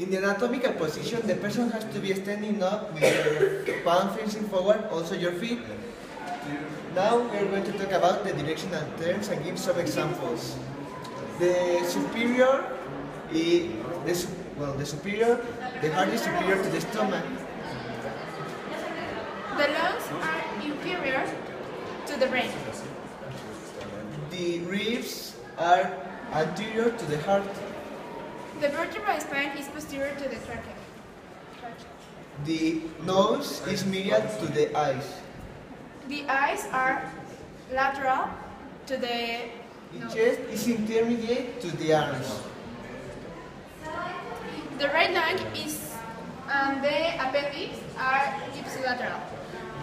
In the anatomical position, the person has to be standing up with your palm facing forward, also your feet. Now we are going to talk about the directional terms and give some examples. The superior, the heart is superior to the stomach. The lungs are inferior to the brain. The ribs are anterior to the heart. The vertebral spine is posterior to the trachea. The nose is medial to the eyes. The eyes are lateral to the The chest is intermediate to the arms. The right lung is and the appendix are ipsilateral.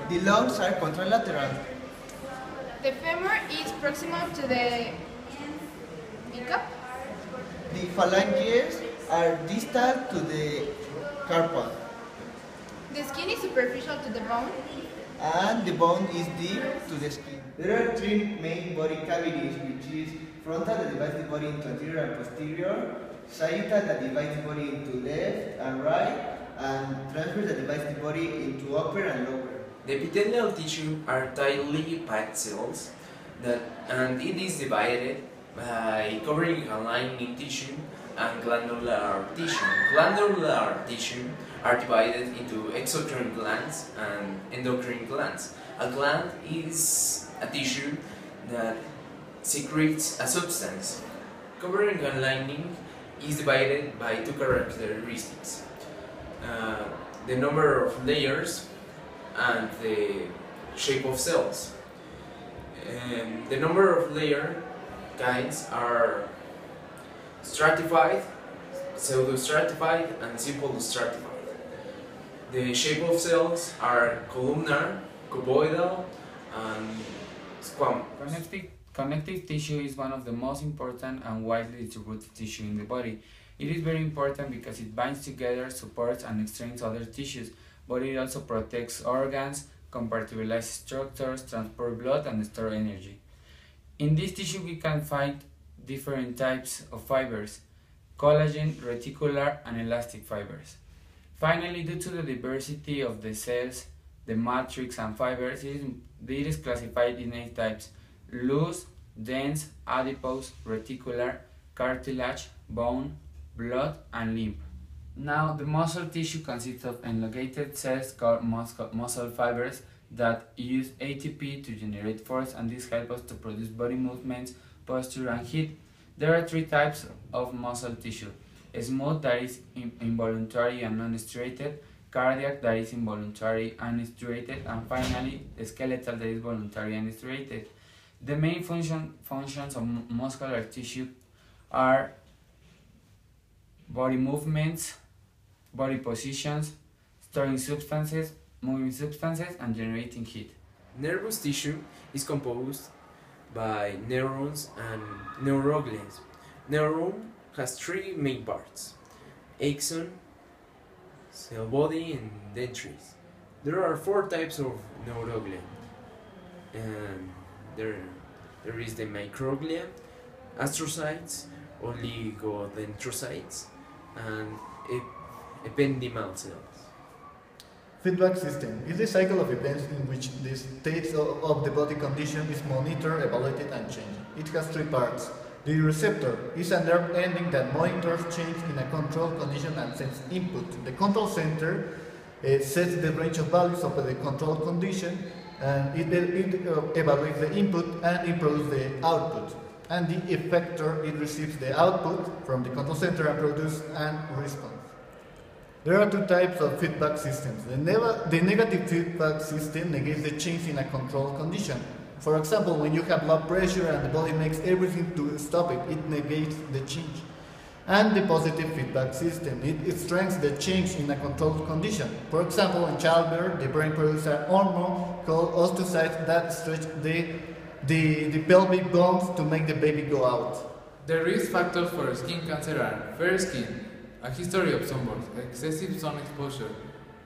The lungs are contralateral. The femur is proximal to the kneecap. The phalanges are distal to the carpal. The skin is superficial to the bone. And the bone is deep to the skin. There are three main body cavities, which is frontal that divides the body into anterior and posterior, sagittal that divides the body into left and right, and transverse that divides the body into upper and lower. The epithelial tissue are tightly packed cells and it is divided by covering a lining tissue and glandular tissue. Glandular tissue are divided into exocrine glands and endocrine glands. A gland is a tissue that secretes a substance. Covering a lining is divided by two characteristics: the number of layers and the shape of cells. The number of layer kinds are stratified, pseudostratified, and simple stratified. The shape of cells are columnar, cuboidal, and squamous. Connective tissue is one of the most important and widely distributed tissue in the body. It is very important because it binds together, supports, and extends other tissues, but it also protects organs, compartmentalizes structures, transports blood, and stores energy. In this tissue we can find different types of fibers: collagen, reticular, and elastic fibers. Finally, due to the diversity of the cells, the matrix, and fibers, it is classified in 8 types: loose, dense, adipose, reticular, cartilage, bone, blood, and lymph. Now, the muscle tissue consists of elongated cells called muscle fibers that use ATP to generate force, and this helps us to produce body movements, posture, and heat. There are 3 types of muscle tissue: smooth, that is involuntary and non-striated; cardiac, that is involuntary and striated; and finally, skeletal, that is voluntary and striated. The main functions of muscular tissue are body movements, body positions, storing substances, moving substances, and generating heat. Nervous tissue is composed by neurons and neuroglians. Neuron has 3 main parts: axon, cell body, and dendrites. There are 4 types of neuroglia. There is the microglia, astrocytes, oligodendrocytes, and ependymal cells. Feedback system is the cycle of events in which the state of the body condition is monitored, evaluated, and changed. It has 3 parts. The receptor is a nerve ending that monitors change in a controlled condition and sends input. The control center sets the range of values of the controlled condition, and it evaluates the input and it produces the output. And the effector, it receives the output from the control center and produces a response. There are 2 types of feedback systems. The negative feedback system negates the change in a controlled condition. For example, when you have blood pressure and the body makes everything to stop it, it negates the change. And the positive feedback system, it strengthens the change in a controlled condition. For example, in childbirth, the brain produces a hormone called osteocytes that stretch the pelvic bones to make the baby go out. The risk factors for skin cancer are fair skin, a history of sunburn, excessive sun exposure,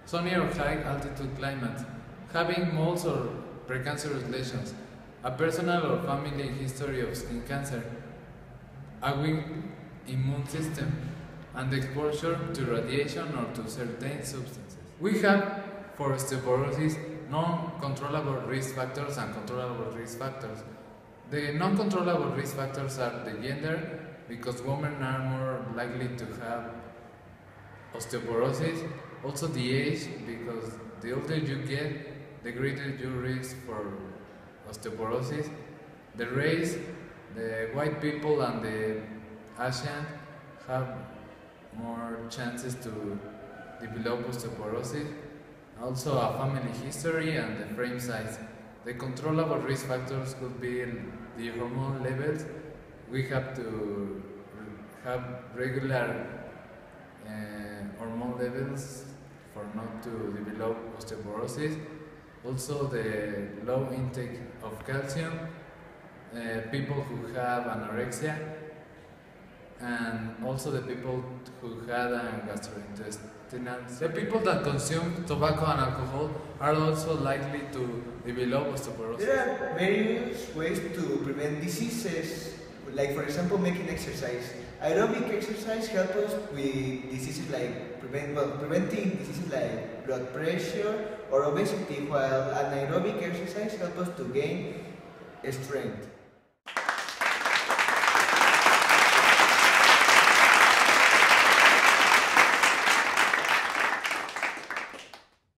sunny or high altitude climate, having moles or precancerous lesions, a personal or family history of skin cancer, a weak immune system, and exposure to radiation or to certain substances. We have, for osteoporosis, non-controllable risk factors and controllable risk factors. The non-controllable risk factors are the gender, because women are more likely to have osteoporosis. Also the age, because the older you get, the greater your risk for osteoporosis. The race, the white people and the Asian have more chances to develop osteoporosis. Also a family history and the frame size. The controllable risk factors could be the hormone levels. We have to have regular hormone levels for not to develop osteoporosis. Also the low intake of calcium, people who have anorexia, and also the people who had a gastrointestinal. The people that consume tobacco and alcohol are also likely to develop osteoporosis. There are various ways to prevent diseases, like for example making exercise. Aerobic exercise helps us with diseases like preventing diseases like blood pressure or obesity, while anaerobic exercise helps us to gain strength.